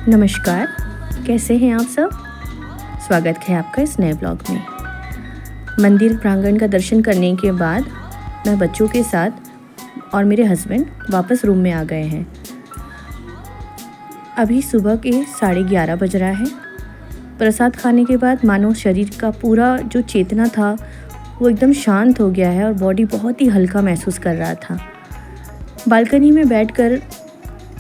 नमस्कार, कैसे हैं आप सब। स्वागत है आपका इस नए ब्लॉग में। मंदिर प्रांगण का दर्शन करने के बाद मैं बच्चों के साथ और मेरे हस्बैंड वापस रूम में आ गए हैं। अभी सुबह के 11:30 बज रहा है। प्रसाद खाने के बाद मानो शरीर का पूरा जो चेतना था वो एकदम शांत हो गया है और बॉडी बहुत ही हल्का महसूस कर रहा था। बालकनी में बैठकर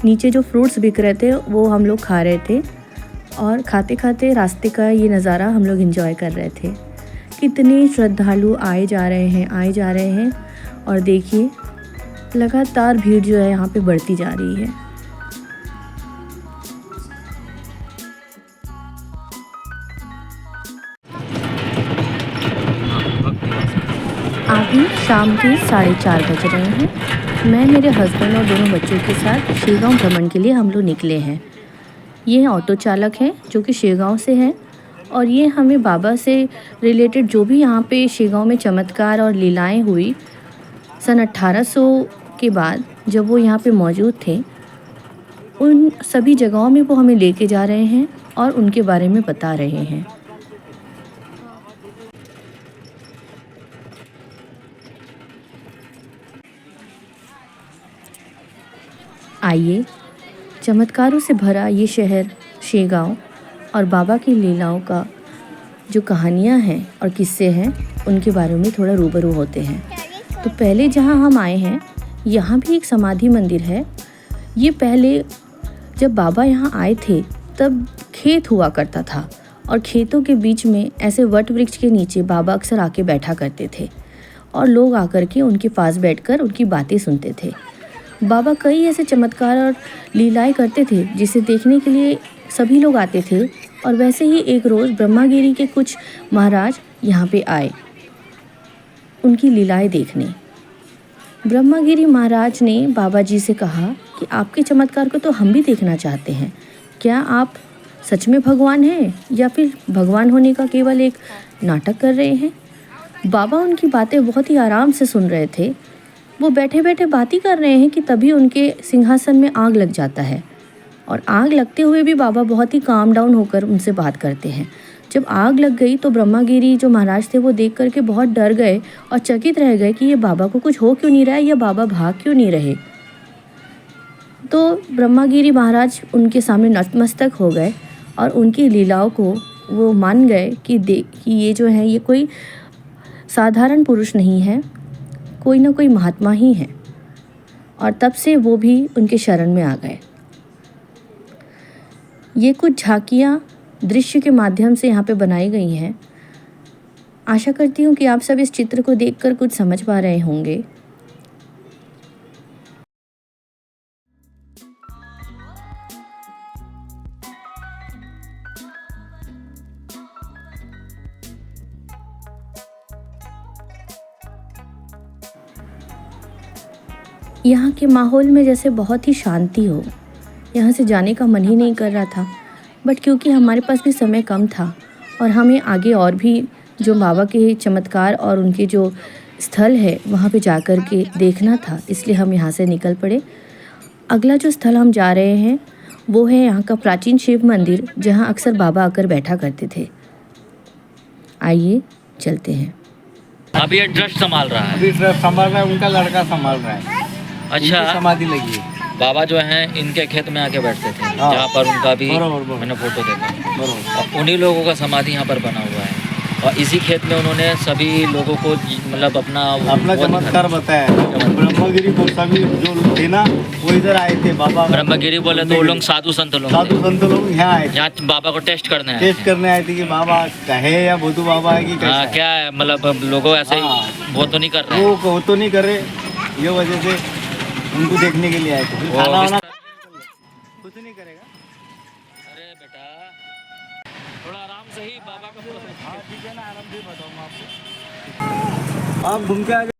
नीचे जो फ्रूट्स बिक रहे थे वो हम लोग खा रहे थे और खाते खाते रास्ते का ये नज़ारा हम लोग एंजॉय कर रहे थे। कितने श्रद्धालु आए जा रहे हैं और देखिए लगातार भीड़ जो है यहाँ पे बढ़ती जा रही है। अभी शाम के 4:30 बज रहे हैं। मैं मेरे हस्बैंड और दोनों बच्चों के साथ शेगांव भ्रमण के लिए हम लोग निकले हैं। ये ऑटो चालक हैं जो कि शेगांव से हैं और ये हमें बाबा से रिलेटेड जो भी यहाँ पे शेगांव में चमत्कार और लीलाएं हुई सन 1800 के बाद जब वो यहाँ पे मौजूद थे, उन सभी जगहों में वो हमें लेके जा रहे हैं और उनके बारे में बता रहे हैं। आइए, चमत्कारों से भरा ये शहर शेगांव और बाबा की लीलाओं का जो कहानियाँ हैं और किस्से हैं उनके बारे में थोड़ा रूबरू होते हैं। तो पहले जहाँ हम आए हैं यहाँ भी एक समाधि मंदिर है। ये पहले जब बाबा यहाँ आए थे तब खेत हुआ करता था और खेतों के बीच में ऐसे वट वृक्ष के नीचे बाबा अक्सर आके बैठा करते थे और लोग आकर के उनके पास बैठकर उनकी बातें सुनते थे। बाबा कई ऐसे चमत्कार और लीलाएं करते थे जिसे देखने के लिए सभी लोग आते थे। और वैसे ही एक रोज़ ब्रह्मागिरी के कुछ महाराज यहाँ पे आए उनकी लीलाएं देखने। ब्रह्मागिरी महाराज ने बाबा जी से कहा कि आपके चमत्कार को तो हम भी देखना चाहते हैं। क्या आप सच में भगवान हैं या फिर भगवान होने का केवल एक नाटक कर रहे हैं। बाबा उनकी बातें बहुत ही आराम से सुन रहे थे। वो बैठे बैठे बात ही कर रहे हैं कि तभी उनके सिंहासन में आग लग जाता है और आग लगते हुए भी बाबा बहुत ही काम डाउन होकर उनसे बात करते हैं। जब आग लग गई तो ब्रह्मागिरी जो महाराज थे वो देख करके बहुत डर गए और चकित रह गए कि ये बाबा को कुछ हो क्यों नहीं रहा है या बाबा भाग क्यों नहीं रहे। तो ब्रह्मागिरी महाराज उनके सामने नतमस्तक हो गए और उनकी लीलाओं को वो मान गए कि ये जो है ये कोई साधारण पुरुष नहीं है, कोई ना कोई महात्मा ही है। और तब से वो भी उनके शरण में आ गए। ये कुछ झांकियाँ दृश्य के माध्यम से यहाँ पे बनाई गई हैं। आशा करती हूँ कि आप सब इस चित्र को देखकर कुछ समझ पा रहे होंगे। यहाँ के माहौल में जैसे बहुत ही शांति हो। यहाँ से जाने का मन ही नहीं कर रहा था, बट क्योंकि हमारे पास भी समय कम था और हमें आगे और भी जो बाबा के चमत्कार और उनके जो स्थल है वहाँ पे जा कर के देखना था, इसलिए हम यहाँ से निकल पड़े। अगला जो स्थल हम जा रहे हैं वो है यहाँ का प्राचीन शिव मंदिर जहाँ अक्सर बाबा आकर बैठा करते थे। आइए चलते हैं। अभी ये ट्रस्ट संभाल रहा है। अभी ट्रस्ट संभाल रहा है, उनका लड़का संभाल रहा है। अच्छा, समाधि लगी है। बाबा जो हैं इनके खेत में आके बैठते थे, हाँ। जहाँ पर उनका भी बरोबर। मैंने फोटो देखा। बरोबर। और उन्हीं लोगों का समाधि यहाँ पर बना हुआ है और इसी खेत में उन्होंने सभी लोगों को मतलब अपना चमत्कार बताया। ब्रह्मगिरी गोस्वामी जो लोग थे ना वो इधर आए थे। बाबा ब्रह्मगिरी बोले तो वो लोग साधु संत लोग साधु संत लोग यहाँ आए थे। यहाँ बाबा को टेस्ट करने आए टेस्ट करने आए थे कि बाबा है या भोतू बाबा है कि कैसा हाँ, है। क्या है मतलब लोगों ऐसे ही वो तो नहीं कर रहे हैं। वो तो नहीं कर रहे, ये वजह से उनको देखने के लिए आए थे। वो खाना वाना कुछ नहीं करेगा। अरे बेटा थोड़ा आराम से ही बाबा का हाँ ठीक है ना, आराम से बताऊँगा आपको। आप घूम के आ गए।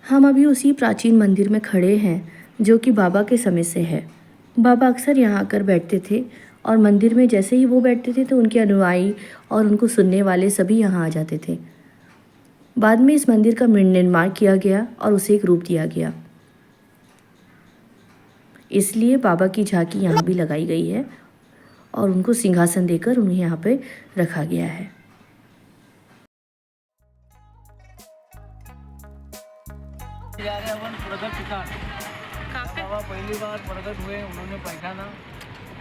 हम अभी उसी प्राचीन मंदिर में खड़े हैं जो कि बाबा के समय से है। बाबा अक्सर यहाँ आकर बैठते थे और मंदिर में जैसे ही वो बैठते थे तो उनके अनुयायी और उनको सुनने वाले सभी यहाँ आ जाते थे। बाद में इस मंदिर का निर्माण किया गया और उसे एक रूप दिया गया। इसलिए बाबा की झांकी यहाँ भी लगाई गई है और उनको सिंहासन देकर उन्हें यहाँ पे रखा गया है। बाबा पहली बार प्रकट हुए, उन्होंने पहचाना।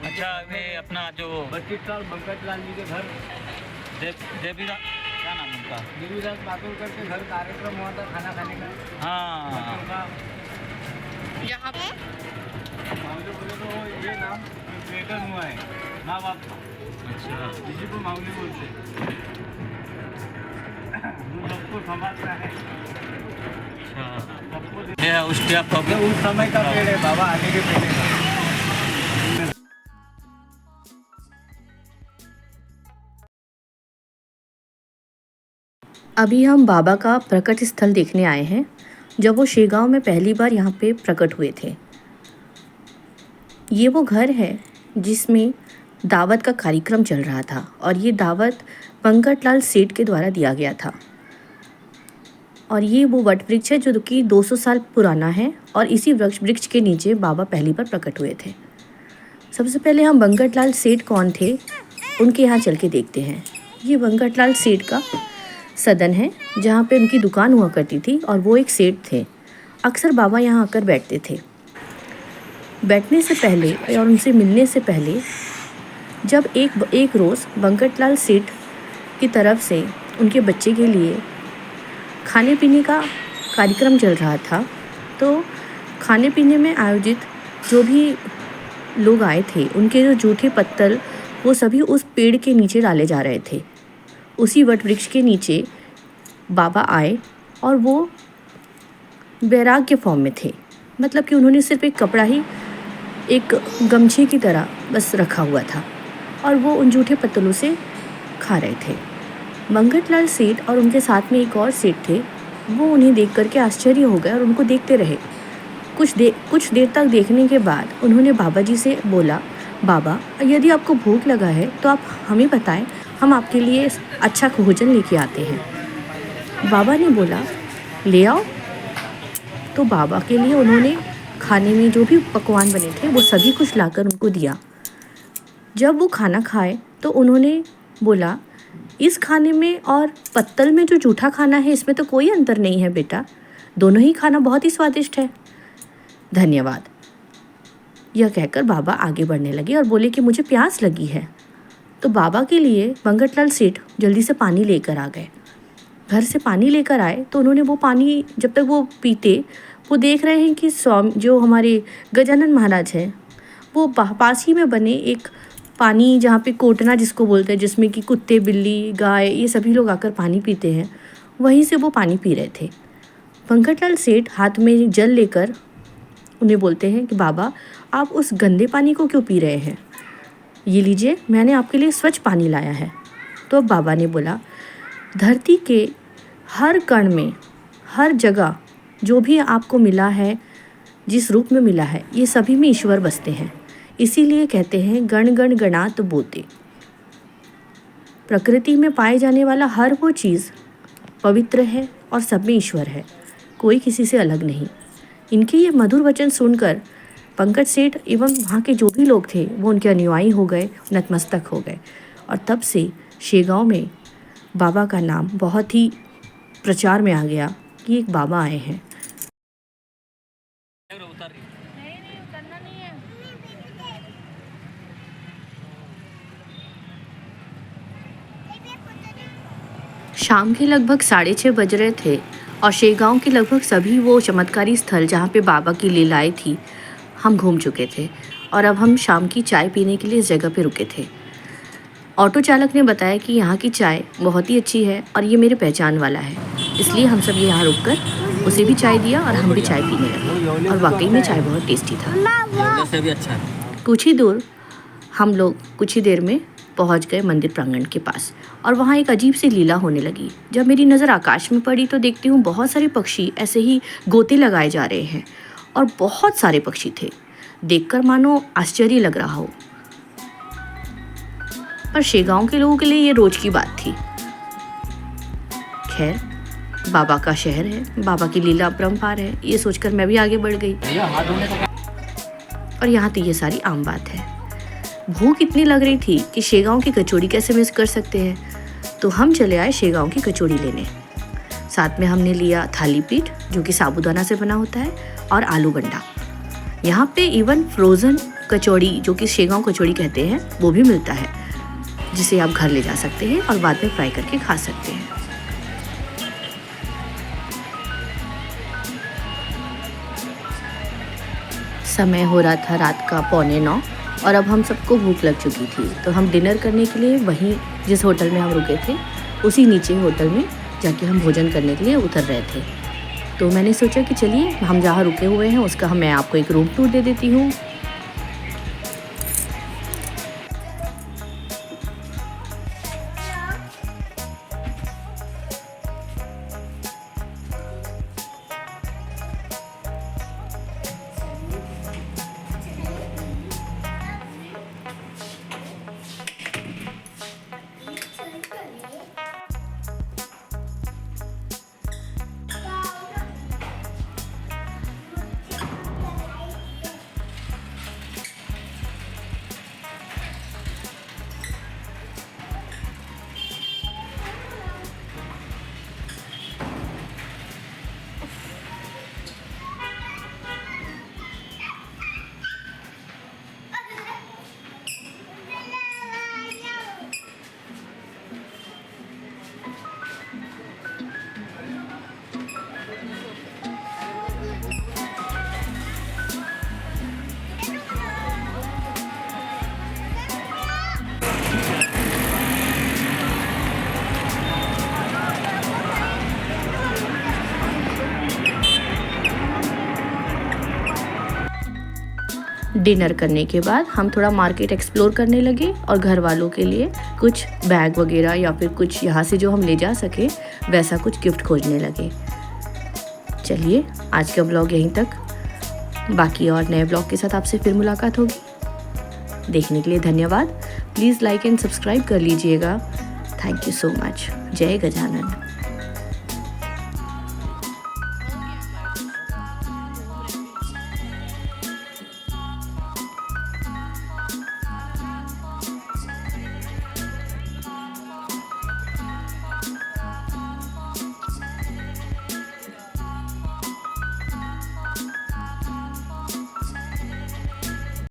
अच्छा, मैं अपना जो 32 साल बंकटलाल जी के घर, देवीदास, क्या नाम उनका, देवीदास बातुलकर के घर कार्यक्रम हुआ था खाना खाने का। हाँ, उनका यहाँ पे मामले बोले तो ये नाम प्लेटन हुआ है, माँ बाप का। अच्छा, इसी को मामले बोलते हैं। वो सबको संभालता है, अच्छा, सबको ये उस पे आप ये उस समय का पेड़ है बाबा, आने के पहले का। अभी हम बाबा का प्रकट स्थल देखने आए हैं, जब वो शेगांव में पहली बार यहाँ पे प्रकट हुए थे। ये वो घर है जिसमें दावत का कार्यक्रम चल रहा था और ये दावत बंकटलाल सेठ के द्वारा दिया गया था। और ये वो वट वृक्ष है जो कि 200 साल पुराना है और इसी वृक्ष के नीचे बाबा पहली बार प्रकट हुए थे। सबसे पहले हम बंकटलाल सेठ कौन थे उनके यहाँ चल के देखते हैं। ये बंकटलाल सेठ का सदन है जहाँ पे उनकी दुकान हुआ करती थी और वो एक सेठ थे। अक्सर बाबा यहाँ आकर बैठते थे। बैठने से पहले और उनसे मिलने से पहले जब एक रोज़ बंकटलाल सेठ की तरफ से उनके बच्चे के लिए खाने पीने का कार्यक्रम चल रहा था, तो खाने पीने में आयोजित जो भी लोग आए थे उनके जो जूठे पत्तल वो सभी उस पेड़ के नीचे डाले जा रहे थे। उसी वट वृक्ष के नीचे बाबा आए और वो बैराग के फॉर्म में थे, मतलब कि उन्होंने सिर्फ एक कपड़ा ही एक गमछे की तरह बस रखा हुआ था और वो उन जूठे पत्तलों से खा रहे थे। बंकटलाल सेठ और उनके साथ में एक और सेठ थे, वो उन्हें देख करके आश्चर्य हो गए और उनको देखते रहे। कुछ देर तक देखने के बाद उन्होंने बाबा जी से बोला, बाबा यदि आपको भूख लगा है तो आप हमें बताएं, हम आपके लिए अच्छा भोजन लेके आते हैं। बाबा ने बोला ले आओ। तो बाबा के लिए उन्होंने खाने में जो भी पकवान बने थे वो सभी कुछ लाकर उनको दिया। जब वो खाना खाए तो उन्होंने बोला इस खाने में और पत्तल में जो जूठा खाना है इसमें तो कोई अंतर नहीं है बेटा, दोनों ही खाना बहुत ही स्वादिष्ट है, धन्यवाद। यह कहकर बाबा आगे बढ़ने लगे और बोले कि मुझे प्यास लगी है। तो बाबा के लिए बंकटलाल सेठ जल्दी से पानी लेकर आ गए। घर से पानी लेकर आए तो उन्होंने वो पानी जब तक वो पीते, वो देख रहे हैं कि स्वामी जो हमारे गजानन महाराज हैं वो पास ही में बने एक पानी जहाँ पे कोटना जिसको बोलते हैं, जिसमें कि कुत्ते बिल्ली गाय ये सभी लोग आकर पानी पीते हैं, वहीं से वो पानी पी रहे थे। बंकटलाल सेठ हाथ में जल लेकर उन्हें बोलते हैं कि बाबा आप उस गंदे पानी को क्यों पी रहे हैं, ये लीजिए मैंने आपके लिए स्वच्छ पानी लाया है। तो अब बाबा ने बोला धरती के हर कण में हर जगह जो भी आपको मिला है, जिस रूप में मिला है, ये सभी में ईश्वर बसते हैं, इसीलिए कहते हैं गण गण गणात बोते। प्रकृति में पाए जाने वाला हर वो चीज़ पवित्र है और सब में ईश्वर है, कोई किसी से अलग नहीं। इनके ये मधुर वचन सुनकर पंकज सेठ एवं वहाँ के जो भी लोग थे वो उनके अनुयायी हो गए, नतमस्तक हो गए। और तब से शेगांव में बाबा का नाम बहुत ही प्रचार में आ गया कि एक बाबा आए हैं। शाम के लगभग 6:30 बज रहे थे और शेगांव के लगभग सभी वो चमत्कारी स्थल जहाँ पे बाबा की लीलाएं थी हम घूम चुके थे और अब हम शाम की चाय पीने के लिए इस जगह पे रुके थे। ऑटो चालक ने बताया कि यहाँ की चाय बहुत ही अच्छी है और ये मेरे पहचान वाला है, इसलिए हम सब यहाँ रुककर उसे भी चाय दिया और हम भी चाय पीने लगे और वाकई में चाय बहुत टेस्टी था। से भी अच्छा है। कुछ ही दूर हम लोग कुछ ही देर में पहुंच गए मंदिर प्रांगण के पास और वहाँ एक अजीब सी लीला होने लगी। जब मेरी नज़र आकाश में पड़ी तो देखती हूँ बहुत सारे पक्षी ऐसे ही गोते लगाए जा रहे हैं और बहुत सारे पक्षी थे, देखकर मानो आश्चर्य लग रहा हो, पर शेगांव के लोगों के लिए ये रोज की बात थी। खैर बाबा का शहर है, बाबा की लीला अपरंपार है, ये सोचकर मैं भी आगे बढ़ गई पर यहाँ तो ये सारी आम बात है। भूख इतनी लग रही थी कि शेगांव की कचौड़ी कैसे मिस कर सकते हैं, तो हम चले आए शेगांव की कचौड़ी लेने। साथ में हमने लिया थाली पीठ जो कि साबूदाना से बना होता है और आलू गंडा। यहाँ पे इवन फ्रोज़न कचौड़ी जो कि शेगांव कचौड़ी कहते हैं वो भी मिलता है, जिसे आप घर ले जा सकते हैं और बाद में फ्राई करके खा सकते हैं। समय हो रहा था रात का 8:45 और अब हम सबको भूख लग चुकी थी, तो हम डिनर करने के लिए वहीं जिस होटल में हम रुके थे उसी नीचे होटल में जाके हम भोजन करने के लिए उतर रहे थे। तो मैंने सोचा कि चलिए हम जहाँ रुके हुए हैं उसका मैं आपको एक रूम टूर दे देती हूँ। डिनर करने के बाद हम थोड़ा मार्केट एक्सप्लोर करने लगे और घर वालों के लिए कुछ बैग वगैरह या फिर कुछ यहाँ से जो हम ले जा सके वैसा कुछ गिफ्ट खोजने लगे। चलिए आज का ब्लॉग यहीं तक, बाकी और नए ब्लॉग के साथ आपसे फिर मुलाकात होगी। देखने के लिए धन्यवाद। प्लीज़ लाइक एंड सब्सक्राइब कर लीजिएगा। Thank you so much. जय गजानन।